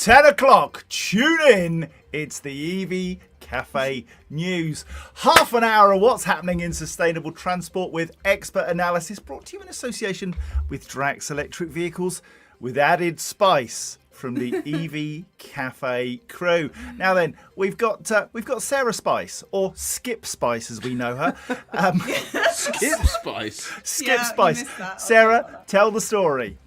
10 o'clock. Tune in. It's the EV Café News. Half an hour of what's happening in sustainable transport with expert analysis, brought to you in association with Drax Electric Vehicles, with added spice from the EV Café crew. Now then, we've got Sarah Spice, or Skip Spice as we know her. Skip Spice? Skip Spice. Sarah, tell the story.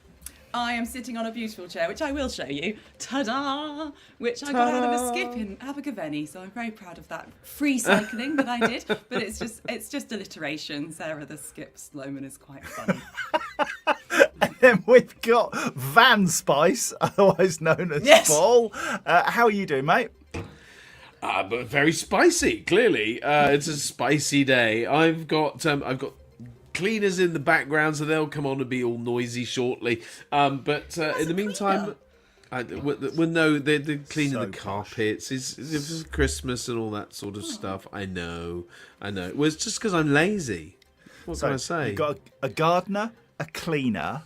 I am sitting on a beautiful chair, which I will show you. Ta-da! Which I got out of a skip in Abergavenny, so I'm very proud of that free cycling that I did. But it's just alliteration. Sarah the Skip Sloman is quite funny. And then we've got Van Spice, otherwise known as Paul. How are you doing, mate? But very spicy. Clearly, it's a spicy day. I've got cleaners in the background, so they'll come on and be all noisy shortly. But in the meantime, they're cleaning the carpets. It's Christmas and all that sort of stuff. I know. Well, it's just because I'm lazy. What can I say? You've got a gardener, a cleaner.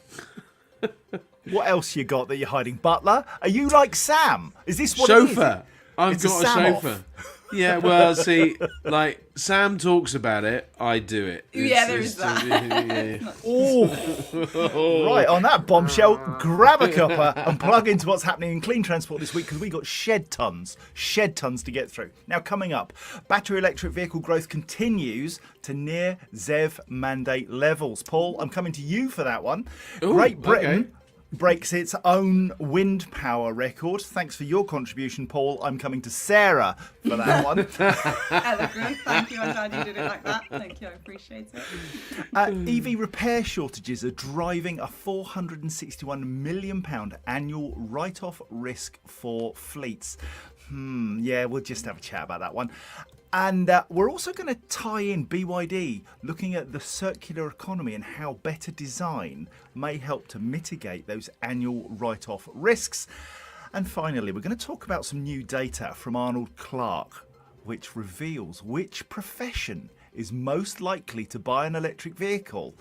What else you got that you're hiding? Butler? Are you like Sam? Is this what chauffeur? I've got a chauffeur. Yeah, well, see, like Sam talks about it, I do it. There is that. Oh, right, on that bombshell, grab a cuppa and plug into what's happening in clean transport this week, because we got shed tons to get through. Now, coming up, battery electric vehicle growth continues to near ZEV mandate levels. Paul, I'm coming to you for that one. Ooh, Great Britain breaks its own wind power record. Thanks for your contribution, Paul. I'm coming to Sarah for that one. Elegant. Thank you. I'm glad you did it like that. Thank you. I appreciate it. EV repair shortages are driving a £461 million annual write-off risk for fleets. We'll just have a chat about that one. And we're also going to tie in BYD, looking at the circular economy and how better design may help to mitigate those annual write-off risks. And finally, we're going to talk about some new data from Arnold Clark, which reveals which profession is most likely to buy an electric vehicle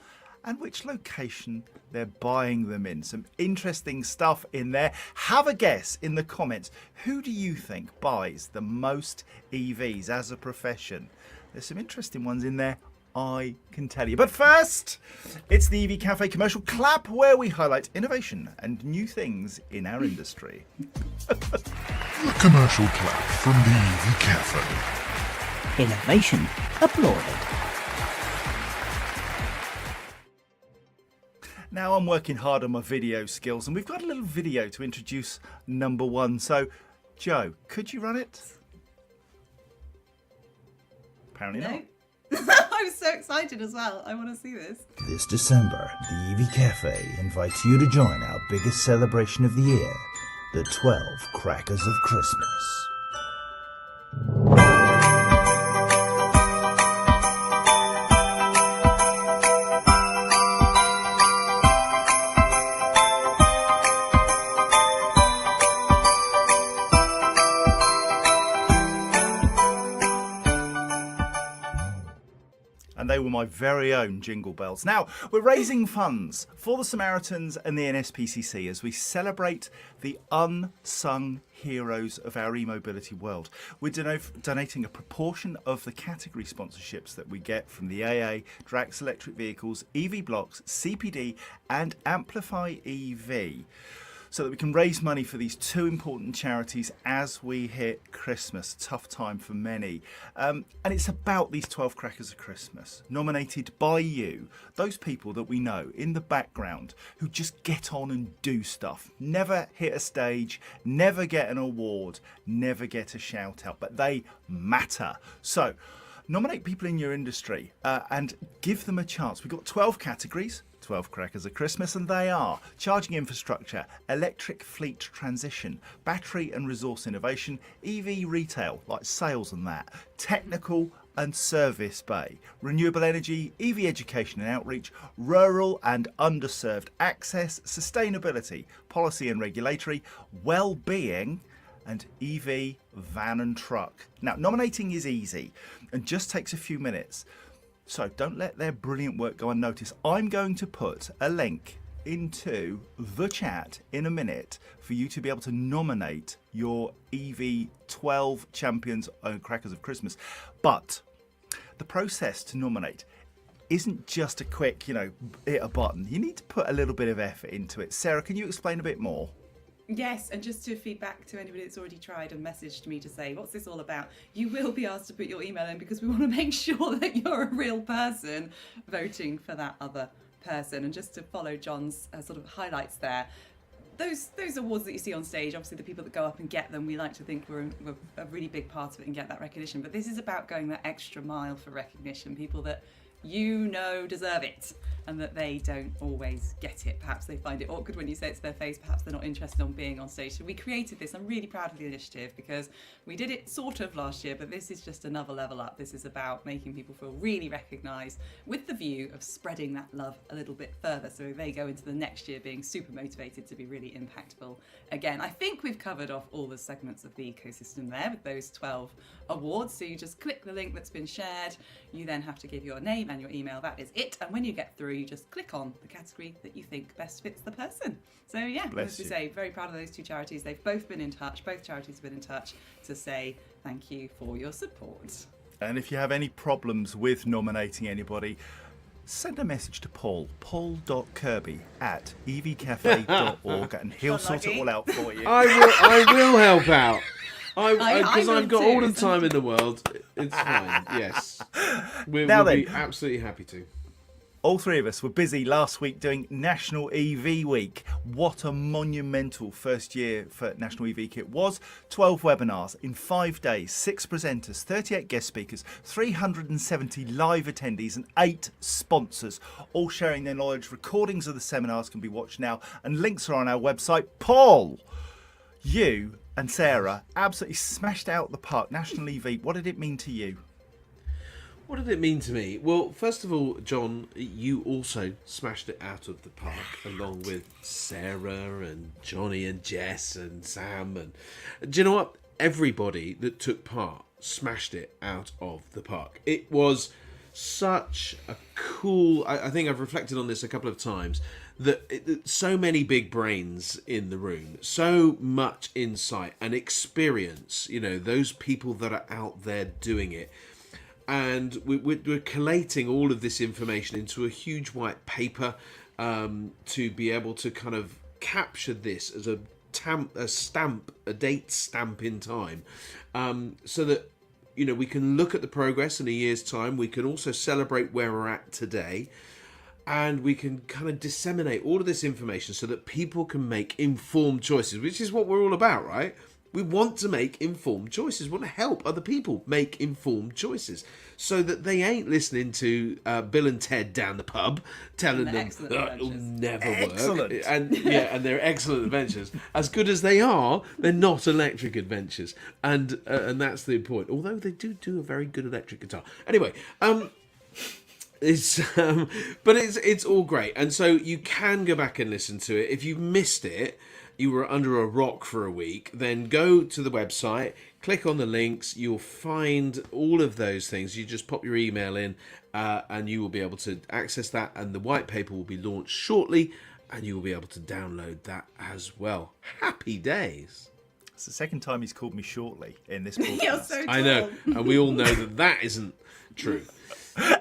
and which location they're buying them in. Some interesting stuff in there. Have a guess in the comments. Who do you think buys the most EVs as a profession? There's some interesting ones in there, I can tell you. But first, it's the EV Café Commercial Clap, where we highlight innovation and new things in our industry. The Commercial Clap from the EV Café. Innovation applauded. Now I'm working hard on my video skills, and we've got a little video to introduce number one. So, Joe, could you run it? Apparently not. I was so excited as well. I want to see this. This December, the EV Cafe invites you to join our biggest celebration of the year, the 12 Crackers of Christmas. And they were my very own jingle bells. Now, we're raising funds for the Samaritans and the NSPCC as we celebrate the unsung heroes of our e-mobility world. We're donating a proportion of the category sponsorships that we get from the AA, Drax Electric Vehicles, EV Blocks, CPD and Amplify EV, so that we can raise money for these two important charities as we hit Christmas. Tough time for many. And it's about these 12 Crackers of Christmas, nominated by you, those people that we know in the background who just get on and do stuff, never hit a stage, never get an award, never get a shout out, but they matter. So nominate people in your industry and give them a chance. We've got 12 categories. 12 Crackers of Christmas, and they are charging infrastructure, electric fleet transition, battery and resource innovation, EV retail, like sales and that, technical and service bay, renewable energy, EV education and outreach, rural and underserved access, sustainability, policy and regulatory, well-being, and EV van and truck. Now, nominating is easy and just takes a few minutes. So don't let their brilliant work go unnoticed. I'm going to put a link into the chat in a minute for you to be able to nominate your EV 12 champions on Crackers of Christmas. But the process to nominate isn't just a quick, hit a button. You need to put a little bit of effort into it. Sarah, can you explain a bit more? Yes, and just to feed back to anybody that's already tried and messaged me to say, what's this all about? You will be asked to put your email in because we want to make sure that you're a real person voting for that other person. And just to follow John's sort of highlights there, those awards that you see on stage, obviously the people that go up and get them, we like to think we're a really big part of it and get that recognition. But this is about going that extra mile for recognition, people that deserve it, and that they don't always get it. Perhaps they find it awkward when you say it to their face, perhaps they're not interested in being on stage. So we created this. I'm really proud of the initiative because we did it sort of last year, but this is just another level up. This is about making people feel really recognised with the view of spreading that love a little bit further so they go into the next year being super motivated to be really impactful again. I think we've covered off all the segments of the ecosystem there with those 12 awards. So you just click the link that's been shared. You then have to give your name and your email. That is it. And when you get through, you just click on the category that you think best fits the person. So yeah, as we say, very proud of those two charities. They've both been in touch. Both charities have been in touch to say thank you for your support. And if you have any problems with nominating anybody, send a message to paul.kirby@evcafe.org and he'll sort it all out for you. I will help out. Because will I've got too. all the time in the world. It's fine. Yes, we'll be absolutely happy to. All three of us were busy last week doing National EV Week. What a monumental first year for National EV Week it was. 12 webinars in 5 days, 6 presenters, 38 guest speakers, 370 live attendees and 8 sponsors, all sharing their knowledge. Recordings of the seminars can be watched now and links are on our website. Paul, you and Sarah absolutely smashed out the park. National EV Week, what did it mean to you? What did it mean to me? Well, first of all, John, you also smashed it out of the park along with Sarah and Johnny and Jess and Sam. And do you know what? Everybody that took part smashed it out of the park. It was such a cool... I think I've reflected on this a couple of times, that so many big brains in the room, so much insight and experience, those people that are out there doing it. And we're collating all of this information into a huge white paper to be able to kind of capture this as a date stamp in time, so that we can look at the progress in a year's time. We can also celebrate where we're at today, and we can kind of disseminate all of this information so that people can make informed choices, which is what we're all about, right? We want to make informed choices. We want to help other people make informed choices so that they ain't listening to Bill and Ted down the pub telling them it'll never work. And they're excellent adventures. As good as they are, they're not electric adventures. And that's the point. Although they do a very good electric guitar. Anyway, it's all great. And so you can go back and listen to it. If you've missed it, you were under a rock for a week, then go to the website, click on the links, you'll find all of those things. You just pop your email in and you will be able to access that, and the white paper will be launched shortly and you will be able to download that as well. Happy days. It's the second time he's called me shortly in this podcast. You're so I know, and we all know that isn't true.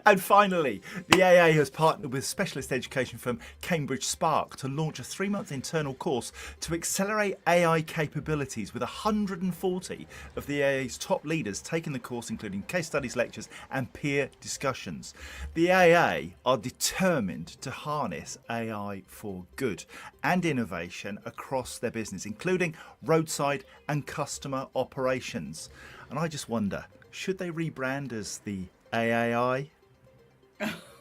And finally, the AA has partnered with specialist education firm Cambridge Spark to launch a 3-month internal course to accelerate AI capabilities, with 140 of the AA's top leaders taking the course, including case studies, lectures and peer discussions. The AA are determined to harness AI for good and innovation across their business, including roadside and customer operations. And I just wonder, should they rebrand as the AAI?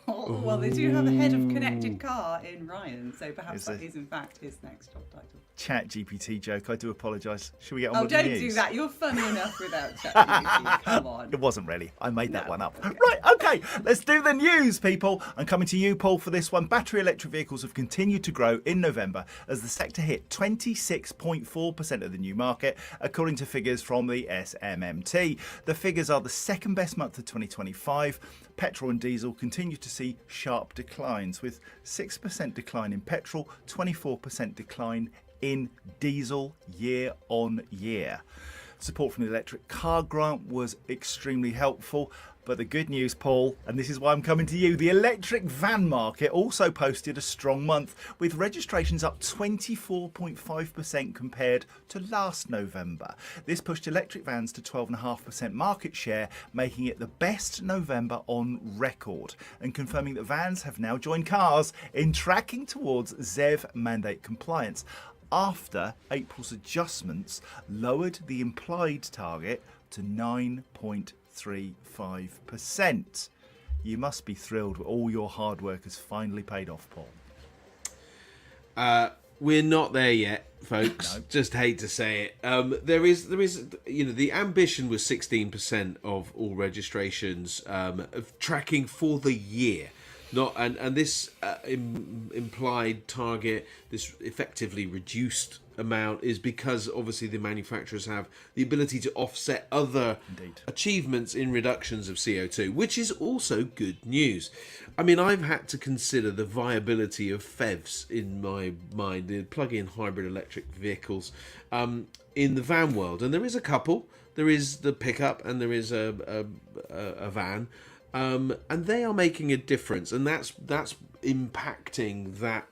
Oh, well, they do have a head of connected car in Ryan, so perhaps that is in fact his next job title. Chat GPT joke. I do apologise. Should we get on Oh, with the don't news? do that. You're funny enough without ChatGPT. Come on. It wasn't really. I made that No. one up. Right, okay, let's do the news, people. I'm coming to you, Paul, for this one. Battery electric vehicles have continued to grow in November as the sector hit 26.4% of the new market, according to figures from the SMMT. The figures are the second best month of 2025. petrol and diesel continue to see sharp declines, with 6% decline in petrol, 24% decline in diesel year on year. Support from the electric car grant was extremely helpful. But the good news, Paul, and this is why I'm coming to you, the electric van market also posted a strong month, with registrations up 24.5% compared to last November. This pushed electric vans to 12.5% market share, making it the best November on record, and confirming that vans have now joined cars in tracking towards ZEV mandate compliance, after April's adjustments lowered the implied target to 9.35%. You must be thrilled that all your hard work has finally paid off, Paul. We're not there yet, folks. No. Just hate to say it. There is, the ambition was 16% of all registrations of tracking for the year. And this implied target, this effectively reduced amount, is because obviously the manufacturers have the ability to offset other achievements in reductions of CO2, which is also good news. I mean, I've had to consider the viability of PHEVs in my mind, the plug-in hybrid electric vehicles, in the van world. And there is a couple. There is the pickup and there is a van. And they are making a difference, and that's impacting that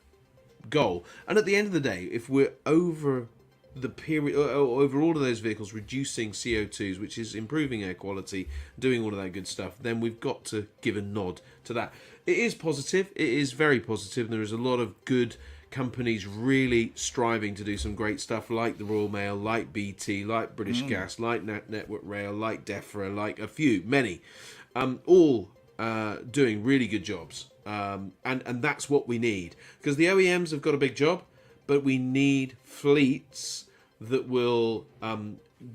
goal. And at the end of the day, if we're over the period, over all of those vehicles reducing CO2s, which is improving air quality, doing all of that good stuff, then we've got to give a nod to that. It is positive. It is very positive. And there is a lot of good companies really striving to do some great stuff, like the Royal Mail, like BT, like British Gas, like Network Rail, like DEFRA, like many. All doing really good jobs, and that's what we need, because the OEMs have got a big job, but we need fleets that will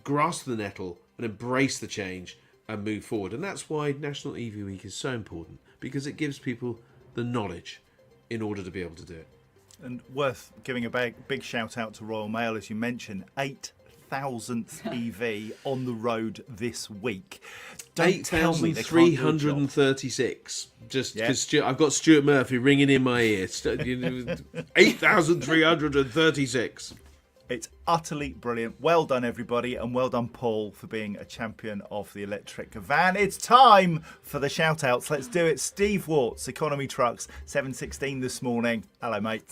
grasp the nettle and embrace the change and move forward. And that's why National EV Week is so important, because it gives people the knowledge in order to be able to do it. And worth giving a big shout out to Royal Mail, as you mentioned, 8,000th EV on the road this week. Don't tell me they can't do a job. 8,336. Just because I've got Stuart Murphy ringing in my ear. 8,336. It's utterly brilliant. Well done, everybody, and well done, Paul, for being a champion of the electric van. It's time for the shout-outs. Let's do it. Steve Warts, Economy Trucks, 7:16 this morning. Hello, mate.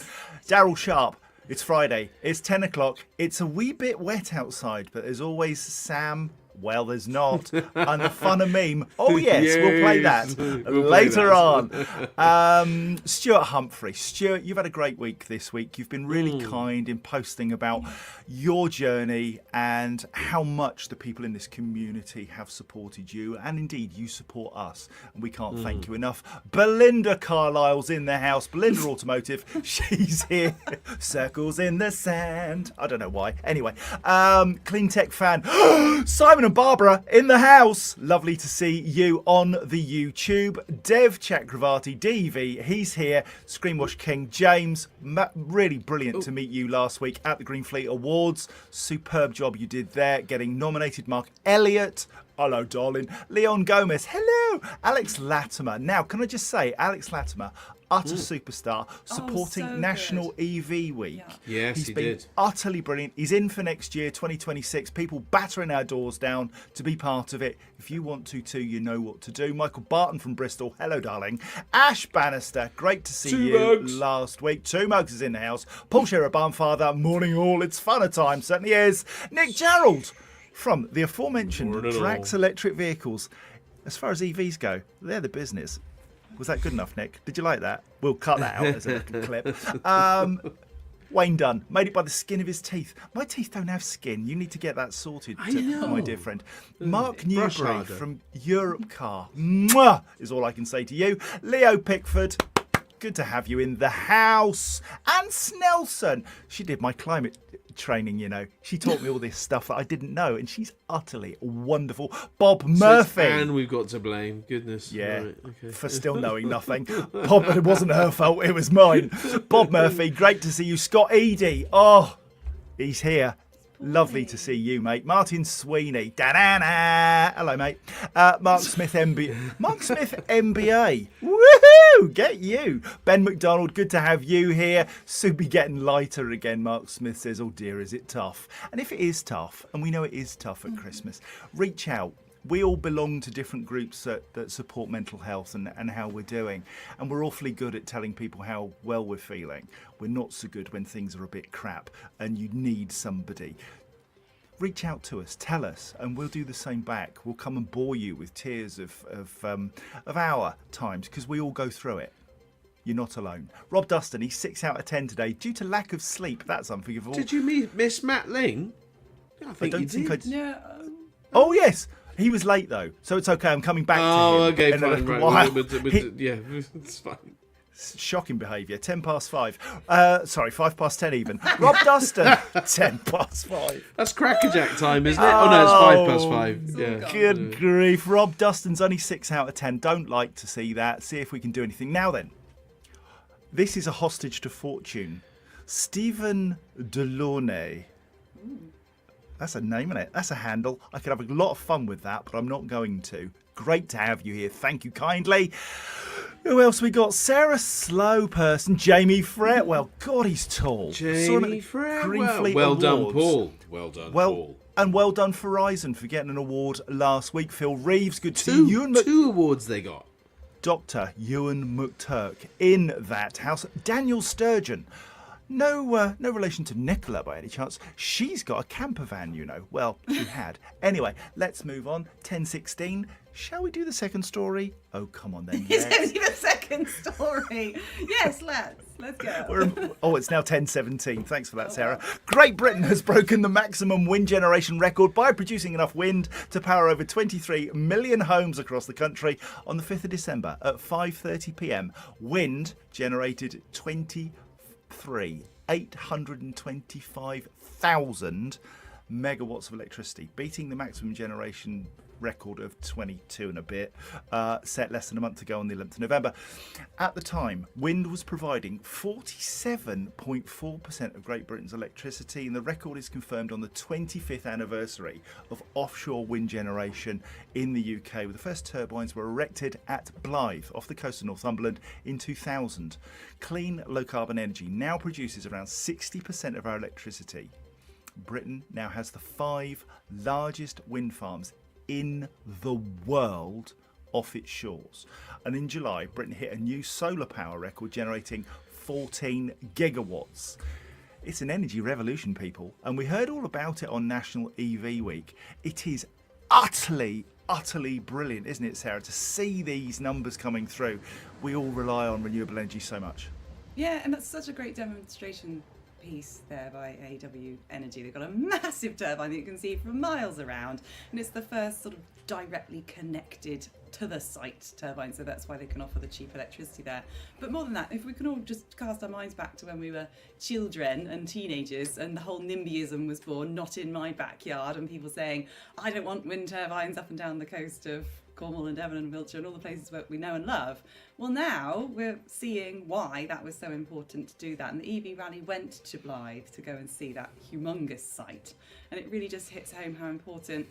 Daryl Sharp. It's Friday. It's 10 o'clock. It's a wee bit wet outside, but there's always Sam. Well, there's not. And the fun of meme. Oh, yes, we'll play that later on. Stuart Humphrey. Stuart, you've had a great week this week. You've been really kind in posting about your journey and how much the people in this community have supported you. And indeed, you support us. And we can't thank you enough. Belinda Carlisle's in the house. Belinda Automotive. She's here. Circles in the sand. I don't know why. Anyway, Clean Tech Fan. Simon and Barbara in the house. Lovely to see you on the YouTube. Dev Chakravarti, DV, he's here. Screenwash King, James, really brilliant to meet you last week at the Green Fleet Awards. Superb job you did there, getting nominated. Mark Elliott, hello darling. Leon Gomez, hello. Alex Latimer. Now, can I just say, Alex Latimer, utter superstar, supporting so National good. EV Week. Yeah. Yes, He's he been did. utterly brilliant. He's in for next year, 2026. People battering our doors down to be part of it. If you want to too, you know what to do. Michael Barton from Bristol, hello darling. Ash Bannister, great to see you Mugs. last week. Two Mugs is in the house. Paul Shearer, Barnfather, morning all. It's fun at time, certainly is. Nick Gerald from the aforementioned Morning all. Drax Electric Vehicles. As far as EVs go, they're the business. Was that good enough, Nick? Did you like that? We'll cut that out as a little clip. Wayne Dunn made it by the skin of his teeth. My teeth don't have skin. You need to get that sorted, my dear friend. Mark Brush Newbury harder. from Europe Car. Mwah, is all I can say to you. Leo Pickford. Good to have you in the house. And Snelson. She did my climate training, you know. She taught me all this stuff that I didn't know, and she's utterly wonderful. Bob Murphy. And we've got to blame. Goodness. Yeah, Right, okay. for still knowing nothing. Bob, it wasn't her fault, it was mine. Bob Murphy, great to see you. Scott Eady, oh, he's here. Lovely to see you, mate. Martin Sweeney. Da-da-da. Hello, mate. Mark Smith, MBA. Mark Smith, MBA. Woohoo! Get you. Ben McDonald, good to have you here. Soon be getting lighter again, Mark Smith says. Oh, dear, is it tough? And if it is tough, and we know it is tough at Christmas, reach out. We all belong to different groups that support mental health and how we're doing. And we're awfully good at telling people how well we're feeling. We're not so good when things are a bit crap and you need somebody. Reach out to us, tell us, and we'll do the same back. We'll come and bore you with tears of our times, because we all go through it. You're not alone. Rob Dustin, he's 6 out of 10 today due to lack of sleep. That's unforgivable. Did you miss Matt Ling? I think you did. No. Oh, yes. He was late, though, so it's okay. I'm coming back to him. Oh, okay, in a fine, little right. while. Yeah, it's fine. Shocking behaviour. 5 past 10 even. Rob Dustin, 10 past 5. That's crackerjack time, isn't it? Oh, no, it's 5 past 5. Yeah. Good grief. Rob Dustin's only 6 out of 10. Don't like to see that. See if we can do anything. Now then, this is a hostage to fortune. Stephen Delaunay. That's a name, isn't it? That's a handle. I could have a lot of fun with that, but I'm not going to. Great to have you here. Thank you kindly. Who else we got? Sarah Slow person. Jamie Frett. Well, God, he's tall. Jamie Frett. Greenfleet Well done, Awards. Paul. Well done, Paul. And well done Verizon for getting an award last week. Phil Reeves, good to see you. Two awards they got. Dr. Ewan McTurk in that house. Daniel Sturgeon. No relation to Nicola by any chance. She's got a camper van, you know. Well, she had. Anyway, let's move on. 10:16. Shall we do the second story? Oh, come on then. Is it the second story? Yes, let's go. It's now 10:17. Thanks for that, Sarah. Great Britain has broken the maximum wind generation record by producing enough wind to power over 23 million homes across the country. On the 5th of December at 5:30 p.m, wind generated 825,000 megawatts of electricity, beating the maximum generation record of 22 and a bit, set less than a month ago on the 11th of November. At the time, wind was providing 47.4% of Great Britain's electricity, and the record is confirmed on the 25th anniversary of offshore wind generation in the UK, where the first turbines were erected at Blyth, off the coast of Northumberland, in 2000. Clean, low-carbon energy now produces around 60% of our electricity. Britain now has the 5 largest wind farms in the world off its shores. And in July, Britain hit a new solar power record, generating 14 gigawatts. It's an energy revolution, people, and we heard all about it on National EV Week. It is utterly brilliant, isn't it, Sarah, to see these numbers coming through. We all rely on renewable energy so much. Yeah, and that's such a great demonstration piece there by AW Energy. They've got a massive turbine that you can see for miles around, and it's the first sort of directly connected to the site turbine, so that's why they can offer the cheap electricity there. But more than that, if we can all just cast our minds back to when we were children and teenagers and the whole NIMBYism was born, not in my backyard, and people saying, I don't want wind turbines up and down the coast of Cornwall and Devon and Wiltshire and all the places that we know and love. Well, now we're seeing why that was so important to do that. And the EV Rally went to Blyth to go and see that humongous site. And it really just hits home how important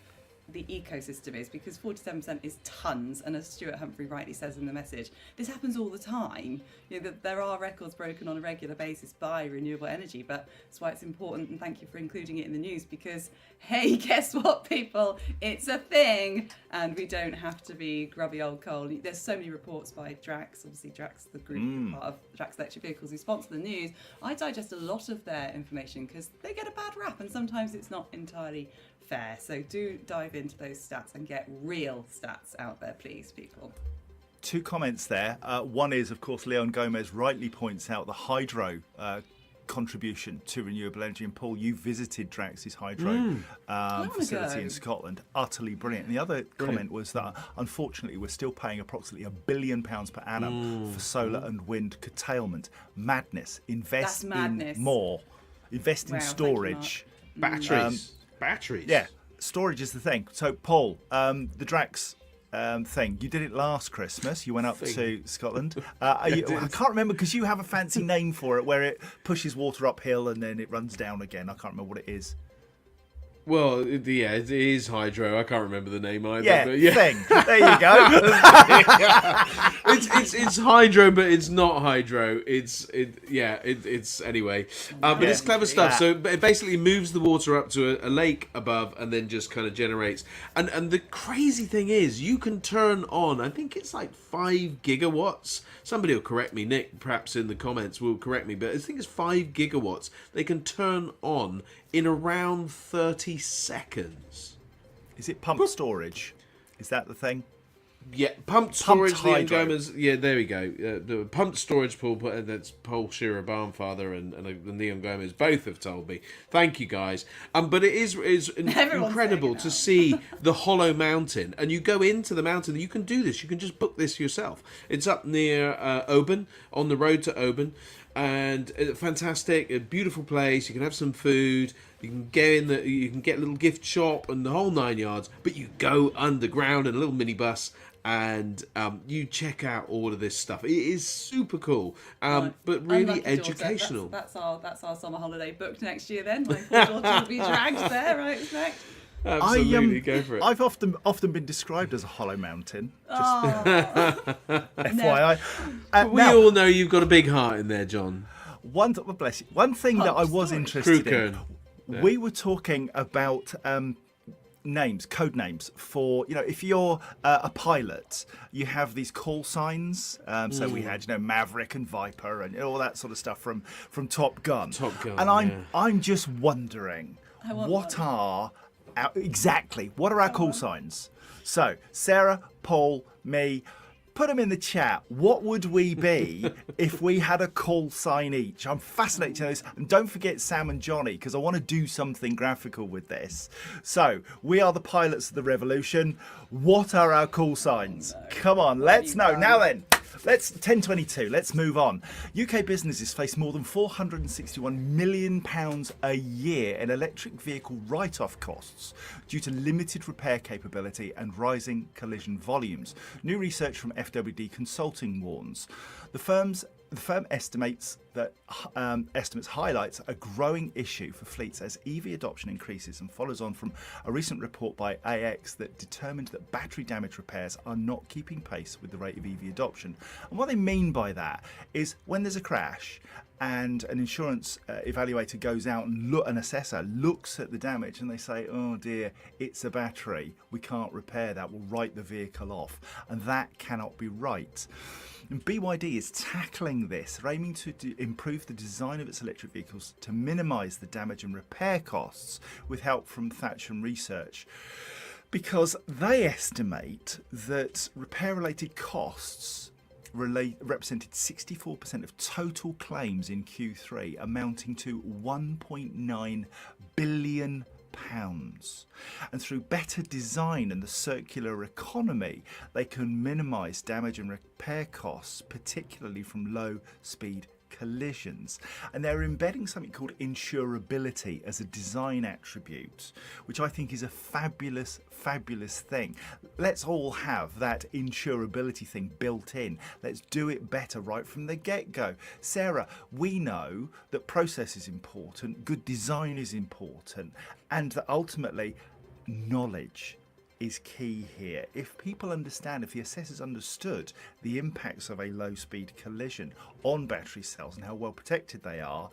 the ecosystem is, because 47% is tons, and as Stuart Humphrey rightly says in the message, this happens all the time. You know, there are records broken on a regular basis by renewable energy, but that's why it's important, and thank you for including it in the news, because hey, guess what, people, it's a thing, and we don't have to be grubby old coal. There's so many reports by Drax, obviously Drax, the group part of Drax Electric Vehicles who sponsor the news. I digest a lot of their information because they get a bad rap, and sometimes it's not entirely fair. So do dive into those stats and get real stats out there, please, people. 2 comments there. One is, of course, Leon Gomez rightly points out the hydro contribution to renewable energy. And Paul, you visited Drax's hydro facility in Scotland. Utterly brilliant. And the other comment was that, unfortunately, we're still paying approximately £1 billion per annum for solar and wind curtailment. Madness. Invest in more. Invest in storage. Batteries. Yeah, storage is the thing. So, Paul, the Drax thing, you did it last Christmas. You went up to Scotland. I can't remember, because you have a fancy name for it, where it pushes water uphill and then it runs down again. I can't remember what it is. Well, it is hydro. I can't remember the name either. Yeah, but yeah. thing. There you go. It's hydro, but it's not hydro. It's anyway. But it's clever stuff. Yeah. So it basically moves the water up to a lake above, and then just kind of generates. And the crazy thing is, you can turn on. I think it's like 5 gigawatts. Somebody will correct me. Nick, perhaps in the comments, will correct me. But I think it's 5 gigawatts. They can turn on in around 30 seconds. Is it pumped storage? Is that the thing? Yeah, pumped storage. The hydro. Angomas. Yeah, there we go. The pumped storage pool. That's Paul Shearer Barnfather and the Neon Gomez both have told me. Thank you guys. But it is incredible to see the Hollow Mountain, and you go into the mountain. You can do this. You can just book this yourself. It's up near Oban, on the road to Oban. And fantastic, a beautiful place. You can have some food. You can you can get a little gift shop and the whole 9 yards. But you go underground in a little minibus, and you check out all of this stuff. It is super cool, but really Unlucky educational. Daughter. That's our summer holiday booked next year. Then my poor daughter will be dragged there. I expect. Absolutely, go for it. I've often been described as a hollow mountain. Just FYI. FYI. We all know you've got a big heart in there, John. One thing that I was interested in. Yeah. We were talking about names, code names for, if you're a pilot, you have these call signs. So we had, Maverick and Viper and all that sort of stuff from Top Gun. And I'm just wondering, what are our call signs? So, Sarah, Paul, me, put them in the chat. What would we be if we had a call sign each? I'm fascinated to know this. And don't forget Sam and Johnny, because I want to do something graphical with this. So, we are the pilots of the revolution. What are our call signs? Come on, let's know. Now then. Let's 1022. Let's move on. UK businesses face more than £461 million a year in electric vehicle write-off costs due to limited repair capability and rising collision volumes. New research from FWD Consulting warns. The firm estimates highlights a growing issue for fleets as EV adoption increases, and follows on from a recent report by AX that determined that battery damage repairs are not keeping pace with the rate of EV adoption. And what they mean by that is when there's a crash and an insurance evaluator goes out and an assessor looks at the damage and they say, oh dear, it's a battery, we can't repair that, we'll write the vehicle off. And that cannot be right. And BYD is tackling this. They're aiming to improve the design of its electric vehicles to minimise the damage and repair costs with help from Thatcher Research, because they estimate that repair-related costs represented 64% of total claims in Q3, amounting to £1.9 billion. And through better design and the circular economy, they can minimise damage and repair costs, particularly from low-speed collisions. And they're embedding something called insurability as a design attribute, which I think is a fabulous thing. Let's all have that insurability thing built in. Let's do it better right from the get-go. Sarah, we know that process is important, good design is important, and that ultimately knowledge is key here. If people understand, if the assessors understood the impacts of a low-speed collision on battery cells and how well protected they are,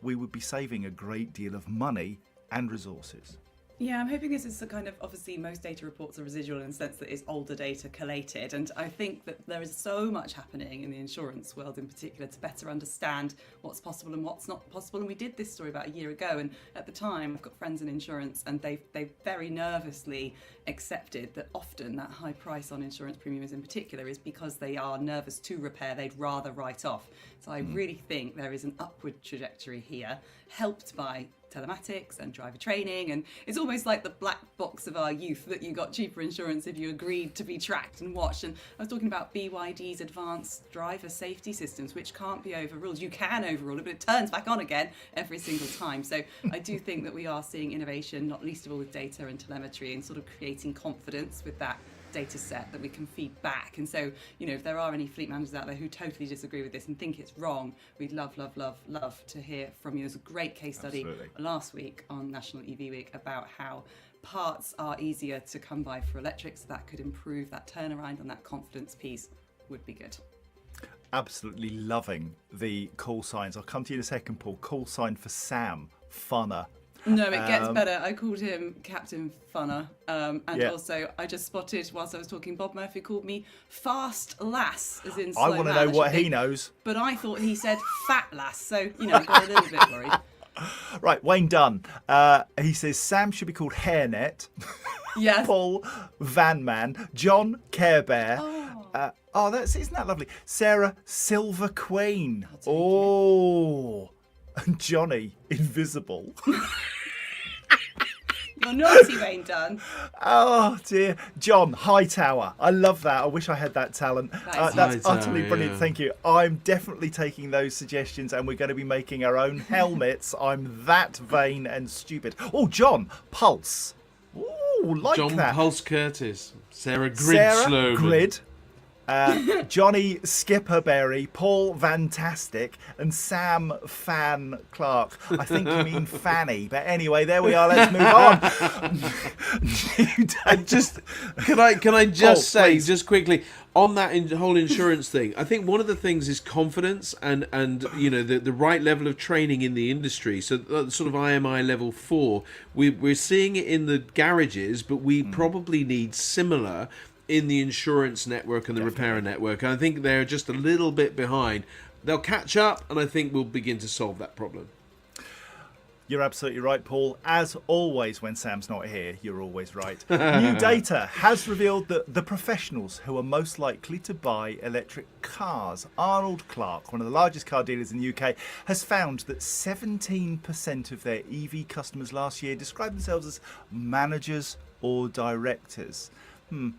we would be saving a great deal of money and resources. Yeah, I'm hoping this is the kind of, obviously most data reports are residual in the sense that it's older data collated, and I think that there is so much happening in the insurance world in particular to better understand what's possible and what's not possible. And we did this story about a year ago, and at the time I've got friends in insurance and they very nervously accepted that often that high price on insurance premiums in particular is because they are nervous to repair, they'd rather write off. So I really think there is an upward trajectory here, helped by telematics and driver training, and it's almost like the black box of our youth that you got cheaper insurance if you agreed to be tracked and watched. And I was talking about BYD's advanced driver safety systems, which can't be overruled. You can overrule it, but it turns back on again every single time. So I do think that we are seeing innovation, not least of all with data and telemetry, and sort of creating confidence with that data set that we can feed back. And so, if there are any fleet managers out there who totally disagree with this and think it's wrong, we'd love to hear from you. There's a great case study last week on National EV Week about how parts are easier to come by for electric, so that could improve that turnaround, and that confidence piece would be good. Absolutely loving the call signs. I'll come to you in a second, Paul. Call sign for Sam, Funner. No, it gets better. I called him Captain Funner. Also, I just spotted, whilst I was talking, Bob Murphy called me Fast Lass, as in slow I want to know what he knows. But I thought he said Fat Lass, so, I got a little bit worried. Right, Wayne Dunn. He says Sam should be called Hairnet. Yes. Paul Van Man. John Care Bear. Isn't that lovely? Sarah Silver Queen. And Johnny Invisible. You're naughty, Wayne Dunn. Oh dear. John Hightower. I love that. I wish I had that talent. That's utterly brilliant. Thank you. I'm definitely taking those suggestions, and we're going to be making our own helmets. I'm that vain and stupid. Oh, John Pulse. Ooh, like John that. Pulse Curtis. Sarah Sarah Sloman. Grid. Johnny Skipperberry, Paul Fantastic, and Sam Fan Clark. I think you mean Fanny, but anyway, there we are. Let's move on. Can I just say, please. just quickly, on that whole insurance thing, I think one of the things is confidence and the right level of training in the industry. So sort of IMI level 4, we're seeing it in the garages, but we probably need similar in the insurance network and the repairer network. And I think they're just a little bit behind. They'll catch up, and I think we'll begin to solve that problem. You're absolutely right, Paul. As always, when Sam's not here, you're always right. New data has revealed that the professionals who are most likely to buy electric cars, Arnold Clark, one of the largest car dealers in the UK, has found that 17% of their EV customers last year described themselves as managers or directors.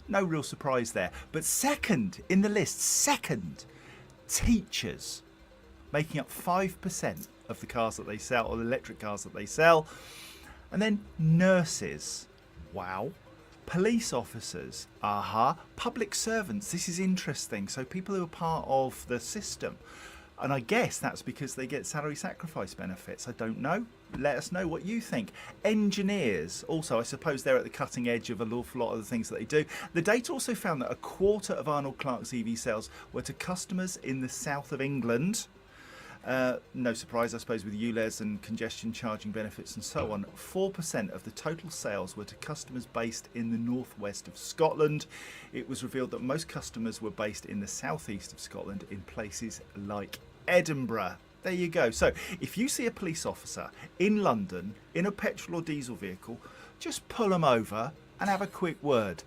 No real surprise there. But second in the list, teachers, making up 5% of the cars that they sell, or the electric cars that they sell. And then nurses, wow. Police officers, public servants, this is interesting. So people who are part of the system. And I guess that's because they get salary sacrifice benefits. I don't know. Let us know what you think. Engineers, also, I suppose they're at the cutting edge of an awful lot of the things that they do. The data also found that a quarter of Arnold Clark's EV sales were to customers in the south of England. No surprise, I suppose, with ULEZ and congestion charging benefits and so on. 4% of the total sales were to customers based in the northwest of Scotland. It was revealed that most customers were based in the southeast of Scotland, in places like Edinburgh. There you go. So if you see a police officer in London in a petrol or diesel vehicle, just pull them over and have a quick word.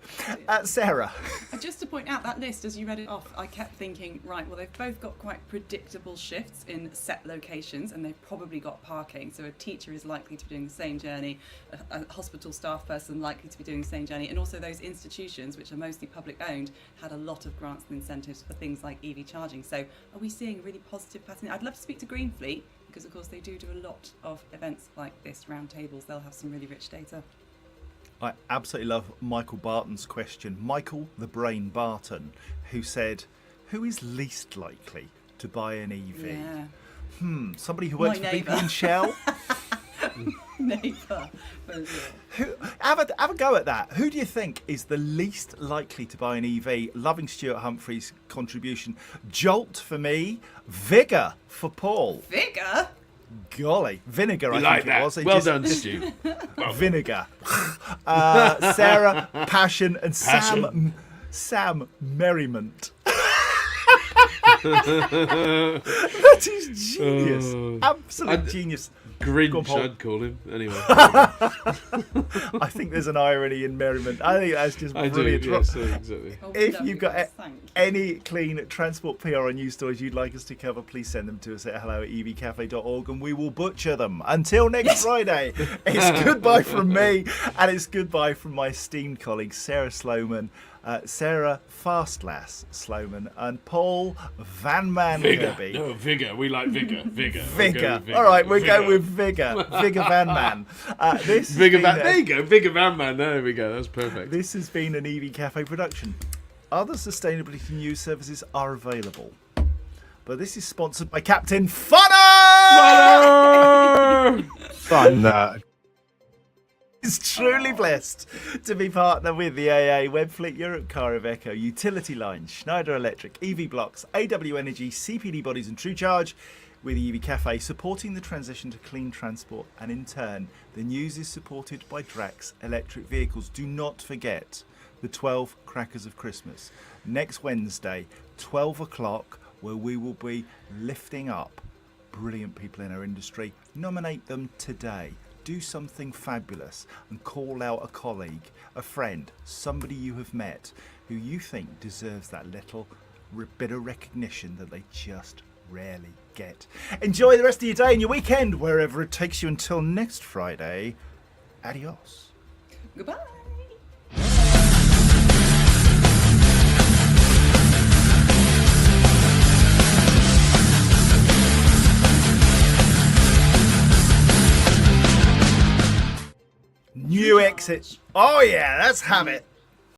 Sarah. Just to point out that list, as you read it off, I kept thinking, right, well, they've both got quite predictable shifts in set locations, and they've probably got parking. So a teacher is likely to be doing the same journey, a hospital staff person likely to be doing the same journey, and also those institutions, which are mostly public owned, had a lot of grants and incentives for things like EV charging. So are we seeing a really positive pattern? I'd love to speak to Greenfleet, because of course they do a lot of events like this, round tables. They'll have some really rich data. I absolutely love Michael Barton's question. Michael the Brain Barton, who said, who is least likely to buy an EV? Yeah. Somebody who works for BP and Shell? Neighbour. Have a go at that. Who do you think is the least likely to buy an EV? Loving Stuart Humphrey's contribution. Jolt for me. Vigour for Paul. Vigour? Golly, vinegar. I like think that. it was. Well done, Stu. Vinegar. Sarah Passion and Passion. Sam Merriment. That is genius. Absolute genius. Grinch, I'd call him. Anyway. I think there's an irony in merriment. I think that's just I brilliant. do, yes, exactly. If you've got any clean transport PR or news stories you'd like us to cover, please send them to us at hello@evcafe.org and we will butcher them. Until next Friday, it's goodbye from me, and it's goodbye from my esteemed colleagues Sarah Sloman Sarah Fastlass Sloman, and Paul Van Man Kirby. No, Vigor. We like Vigor. Vigor. Vigor. All right, we'll go with Vigor. Vigor Van Man. This Vigor Van. There you go. Vigor Van Man. There we go. That's perfect. This has been an EV Café production. Other sustainability news services are available, but this is sponsored by Captain Funner. Fun. Is truly blessed to be partner with the AA, Webfleet Europe, Car of Echo, Utility Line, Schneider Electric, EV Blocks, AW Energy, CPD Bodies and True Charge with the EV Café, supporting the transition to clean transport. And in turn, the news is supported by Drax Electric Vehicles. Do not forget the 12 Crackers of Christmas. Next Wednesday, 12 o'clock, where we will be lifting up brilliant people in our industry. Nominate them today. Do something fabulous and call out a colleague, a friend, somebody you have met who you think deserves that little bit of recognition that they just rarely get. Enjoy the rest of your day and your weekend, wherever it takes you. Until next Friday, adios. Goodbye. New exit. Oh yeah, let's have it.